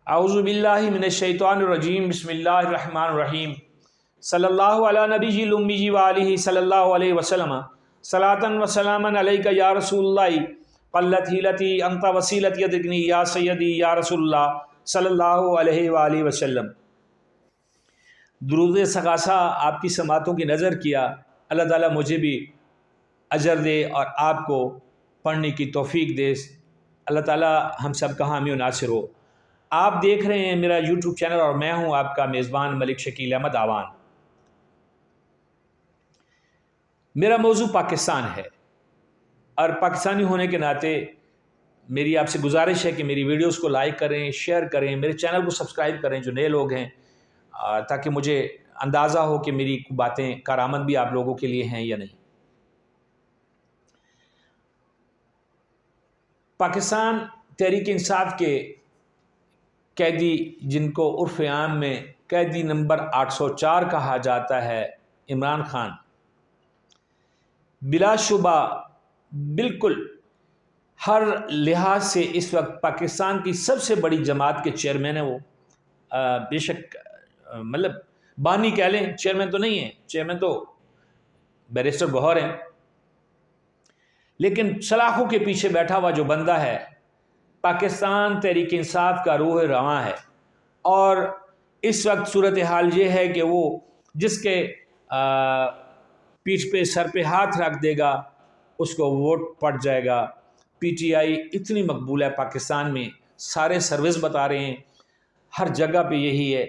अऊज़ु बिल्लाहि मिनश्शैतानिर्रजीम बिस्मिल्लाहिर्रहमानिर्रहीम सल्लल्लाहु अला नबिय्यिल उम्मी व आलिहि सल्लल्लाहु अलैहि वसल्लम सलातन व सलामन अलैका या रसूलल्लाह क़ल्लत हिलती अंता वसीलती अदकनी या सय्यदी या रसूलल्लाह सल्लल्लाहु अलैहि व आलिहि वसल्लम। दुरूद सगासा आपकी समातों की नज़र किया, अल्लाह ताला मुझे भी अजर दे और आपको पढ़ने की तौफीक दे। अल्लाह ताला हम सब का हामी व नासिर हो। आप देख रहे हैं मेरा यूट्यूब चैनल और मैं हूं आपका मेज़बान मलिक शकील अहमद आवान। मेरा मौजू पाकिस्तान है और पाकिस्तानी होने के नाते मेरी आपसे गुजारिश है कि मेरी वीडियोस को लाइक करें, शेयर करें, मेरे चैनल को सब्सक्राइब करें जो नए लोग हैं, ताकि मुझे अंदाज़ा हो कि मेरी बातें कारआमद भी आप लोगों के लिए हैं या नहीं। पाकिस्तान तहरीक इंसाफ के कैदी, जिनको उर्फ़ आम में कैदी नंबर 804 कहा जाता है, इमरान खान, बिलाशुबा बिल्कुल हर लिहाज से इस वक्त पाकिस्तान की सबसे बड़ी जमात के चेयरमैन है। वो बेशक मतलब बानी कह लें, चेयरमैन तो नहीं है, चेयरमैन तो बैरिस्टर गौहर हैं, लेकिन सलाखों के पीछे बैठा हुआ जो बंदा है, पाकिस्तान तहरीक इंसाफ का रूह रवां है। और इस वक्त सूरत हाल ये है कि वो जिसके पीठ पे सर पे हाथ रख देगा उसको वोट पड़ जाएगा। पीटीआई इतनी मकबूल है पाकिस्तान में, सारे सर्विस बता रहे हैं, हर जगह पे यही है,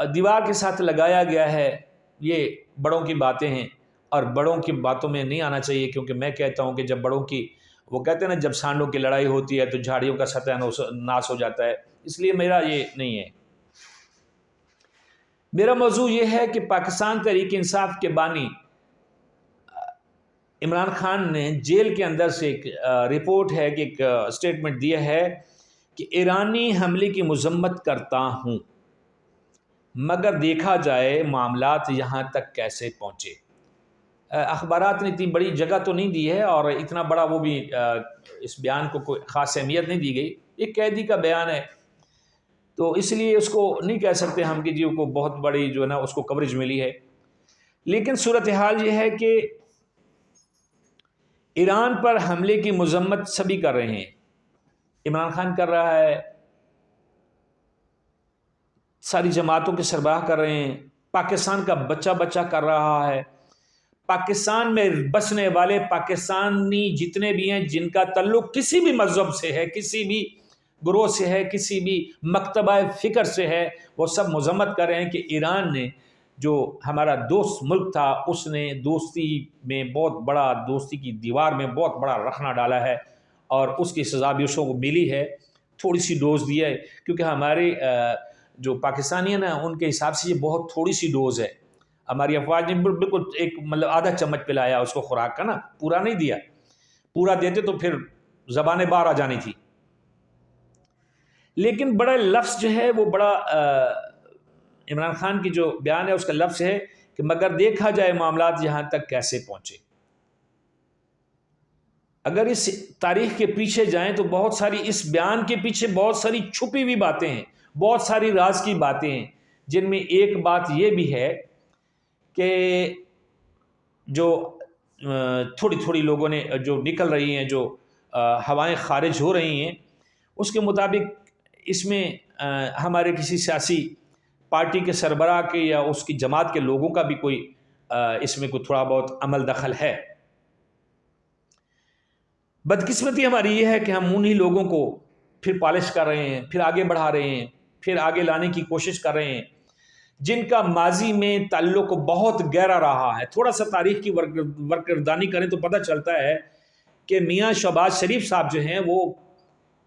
दीवार के साथ लगाया गया है। ये बड़ों की बातें हैं और बड़ों की बातों में नहीं आना चाहिए, क्योंकि मैं कहता हूँ कि जब बड़ों की, वो कहते हैं ना, जब सांडों की लड़ाई होती है तो झाड़ियों का सत्यानाश हो जाता है। इसलिए मेरा ये नहीं है। मेरा मौजू ये है कि पाकिस्तान तहरीक इंसाफ के बानी इमरान खान ने जेल के अंदर से एक रिपोर्ट है कि एक स्टेटमेंट दिया है कि ईरानी हमले की मजम्मत करता हूँ, मगर देखा जाए मामलात यहाँ तक कैसे पहुँचे। अखबारात ने इतनी बड़ी जगह तो नहीं दी है और इतना बड़ा वो भी इस बयान को कोई ख़ास अहमियत नहीं दी गई। एक कैदी का बयान है तो इसलिए उसको नहीं कह सकते हम कि जी को बहुत बड़ी जो है ना उसको कवरेज मिली है। लेकिन सूरत हाल ये है कि ईरान पर हमले की मजम्मत सभी कर रहे हैं। इमरान खान कर रहा है, सारी जमातों के सरबराह कर रहे हैं, पाकिस्तान का बच्चा बच्चा कर रहा है। पाकिस्तान में बसने वाले पाकिस्तानी जितने भी हैं, जिनका तल्लुक किसी भी मज़हब से है, किसी भी ग्रोह से है, किसी भी मकतबा फ़िक्र से है, वो सब मजम्मत कर रहे हैं कि ईरान ने, जो हमारा दोस्त मुल्क था, उसने दोस्ती में बहुत बड़ा, दोस्ती की दीवार में बहुत बड़ा रखना डाला है और उसकी सज़ा भी उसको मिली है। थोड़ी सी डोज़ दी है, क्योंकि हमारे जो पाकिस्तानी हैं ना, उनके हिसाब से ये बहुत थोड़ी सी डोज़ है। हमारी अफवाज ने बिल्कुल एक मतलब आधा चम्मच पिलाया उसको खुराक का ना, पूरा नहीं दिया। पूरा देते तो फिर ज़बान बाहर आ जानी थी। लेकिन बड़ा लफ्ज़ जो है वो बड़ा इमरान खान की जो बयान है उसका लफ्ज़ है कि मगर देखा जाए मामलात यहाँ तक कैसे पहुँचे। अगर इस तारीख़ के पीछे जाएं तो बहुत सारी, इस बयान के पीछे बहुत सारी छुपी हुई बातें हैं, बहुत सारी राज की बातें हैं, जिनमें एक बात ये भी है कि जो थोड़ी थोड़ी लोगों ने जो निकल रही हैं, जो हवाएं खारिज हो रही हैं, उसके मुताबिक इसमें हमारे किसी सियासी पार्टी के सरबराह के या उसकी जमात के लोगों का भी कोई इसमें कोई थोड़ा बहुत अमल दखल है। बदकिस्मती हमारी ये है कि हम उन्हीं लोगों को फिर पॉलिश कर रहे हैं, फिर आगे बढ़ा रहे हैं, फिर आगे लाने की कोशिश कर रहे हैं, जिनका माजी में ताल्लुक बहुत गहरा रहा है। थोड़ा सा तारीख़ की वर्करदानी करें तो पता चलता है कि मियाँ शहबाज शरीफ साहब जो हैं वो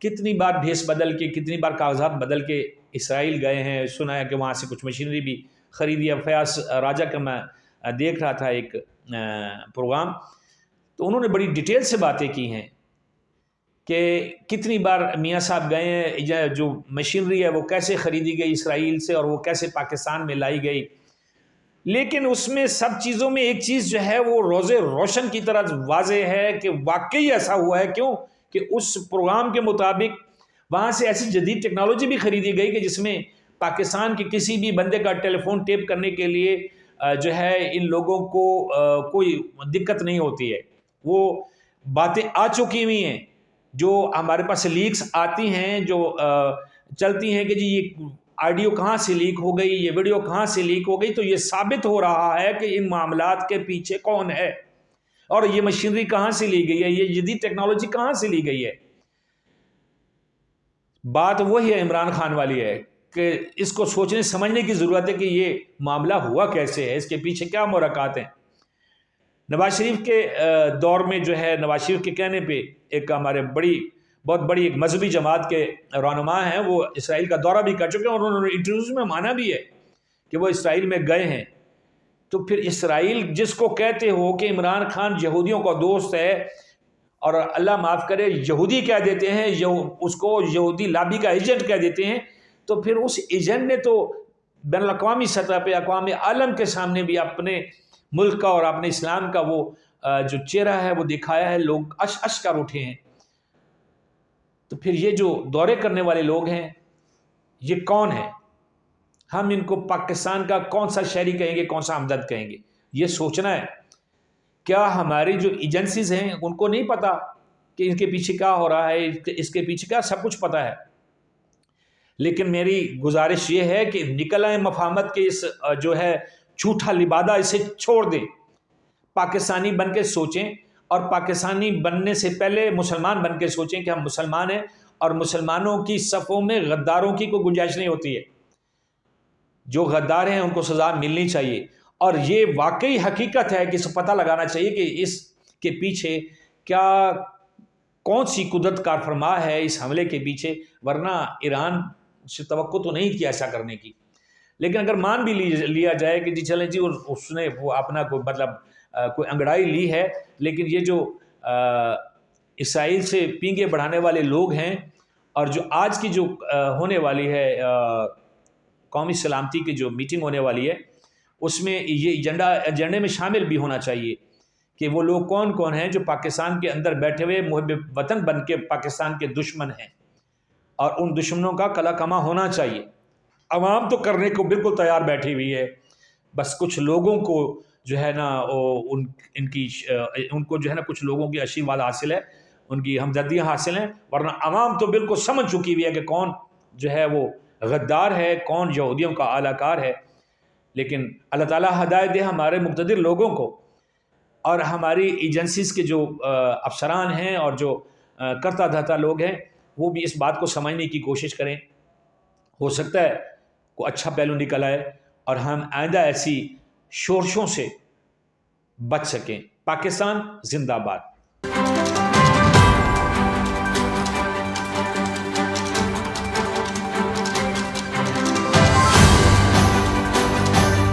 कितनी बार भेस बदल के, कितनी बार कागजात बदल के इसराइल गए हैं। सुना है कि वहाँ से कुछ मशीनरी भी ख़रीदी है। फयाज राजा का मैं देख रहा था एक प्रोग्राम, तो उन्होंने बड़ी डिटेल से बातें की हैं कि कितनी बार मियाँ साहब गए हैं, जो मशीनरी है वो कैसे ख़रीदी गई इसराइल से और वो कैसे पाकिस्तान में लाई गई। लेकिन उसमें सब चीज़ों में एक चीज़ जो है वो रोज़े रोशन की तरह वाज़े है कि वाकई ऐसा हुआ है। क्यों कि उस प्रोग्राम के मुताबिक وہاں سے ایسی جدید ٹیکنالوجی بھی خریدی گئی کہ جس میں پاکستان کے کسی بھی بندے کا ٹیلی فون ٹیپ کرنے کے لیے جو ہے ان لوگوں کو کوئی دقت نہیں ہوتی ہے. وہ باتیں آ چکی ہوئی ہیں جو ہمارے پاس لیکس آتی ہیں، جو چلتی ہیں کہ جی یہ آڈیو کہاں سے لیک ہو گئی، یہ ویڈیو کہاں سے لیک ہو گئی. تو یہ ثابت ہو رہا ہے کہ ان معاملات کے پیچھے کون ہے اور یہ مشینری کہاں سے لی گئی ہے، یہ جدید ٹیکنالوجی کہاں سے لی گئی ہے. بات وہی ہے عمران خان والی ہے کہ اس کو سوچنے سمجھنے کی ضرورت ہے کہ یہ معاملہ ہوا کیسے ہے، اس کے پیچھے کیا محرکات ہیں. نواز شریف کے دور میں جو ہے، نواز شریف کے کہنے پہ ایک ہمارے بہت بڑی ایک مذہبی جماعت کے رہنما ہیں، وہ اسرائیل کا دورہ بھی کر چکے ہیں اور انہوں نے انٹرویوز میں مانا بھی ہے کہ وہ اسرائیل میں گئے ہیں. تو پھر اسرائیل جس کو کہتے ہو کہ عمران خان یہودیوں کا دوست ہے اور اللہ معاف کرے یہودی کہہ دیتے ہیں، اس کو یہودی لابی کا ایجنٹ کہہ دیتے ہیں، تو پھر اس ایجنٹ نے تو بین الاقوامی سطح پہ اقوام عالم کے سامنے بھی اپنے ملک کا اور اپنے اسلام کا وہ جو چہرہ ہے وہ دکھایا ہے. لوگ اش کر اٹھے ہیں. تو پھر یہ جو دورے کرنے والے لوگ ہیں یہ کون ہیں؟ ہم ان کو پاکستان کا کون سا شہری کہیں گے، کون سا ہمدرد کہیں گے؟ یہ سوچنا ہے. کیا ہماری جو ایجنسیز ہیں ان کو نہیں پتا کہ ان کے پیچھے کیا ہو رہا ہے، اس کے پیچھے کیا؟ سب کچھ پتا ہے. لیکن میری گزارش یہ ہے کہ نکل آئیں مفاہمت کے اس جو ہے جھوٹا لبادہ، اسے چھوڑ دیں. پاکستانی بن کے سوچیں اور پاکستانی بننے سے پہلے مسلمان بن کے سوچیں کہ ہم مسلمان ہیں اور مسلمانوں کی صفوں میں غداروں کی کوئی گنجائش نہیں ہوتی ہے. جو غدار ہیں ان کو سزا ملنی چاہیے اور یہ واقعی حقیقت ہے کہ اسے پتہ لگانا چاہیے کہ اس کے پیچھے کون سی قدرت کار فرما ہے اس حملے کے پیچھے، ورنہ ایران سے توقع تو نہیں تھی ایسا کرنے کی. لیکن اگر مان بھی لیا جائے کہ جی چلیں جی اس نے وہ اپنا کوئی انگڑائی لی ہے، لیکن یہ جو اسرائیل سے پینگے بڑھانے والے لوگ ہیں اور جو آج کی جو ہونے والی ہے قومی سلامتی کی جو میٹنگ ہونے والی ہے اس میں یہ ایجنڈے میں شامل بھی ہونا چاہیے کہ وہ لوگ کون کون ہیں جو پاکستان کے اندر بیٹھے ہوئے محب وطن بن کے پاکستان کے دشمن ہیں، اور ان دشمنوں کا کلا کما ہونا چاہیے. عوام تو کرنے کو بالکل تیار بیٹھی ہوئی ہے، بس کچھ لوگوں کو جو ہے نا ان کو جو ہے نا کچھ لوگوں کی آشیرواد حاصل ہے، ان کی ہمدردیاں حاصل ہیں، ورنہ عوام تو بالکل سمجھ چکی ہوئی ہے کہ کون جو ہے وہ غدار ہے، کون یہودیوں کا اعلی کار ہے. لیکن اللہ تعالیٰ ہدایت دے ہمارے مقتدر لوگوں کو اور ہماری ایجنسیز کے جو افسران ہیں اور جو کرتا دھرتا لوگ ہیں وہ بھی اس بات کو سمجھنے کی کوشش کریں. ہو سکتا ہے کوئی اچھا پہلو نکل آئے اور ہم آئندہ ایسی شورشوں سے بچ سکیں. پاکستان زندہ باد.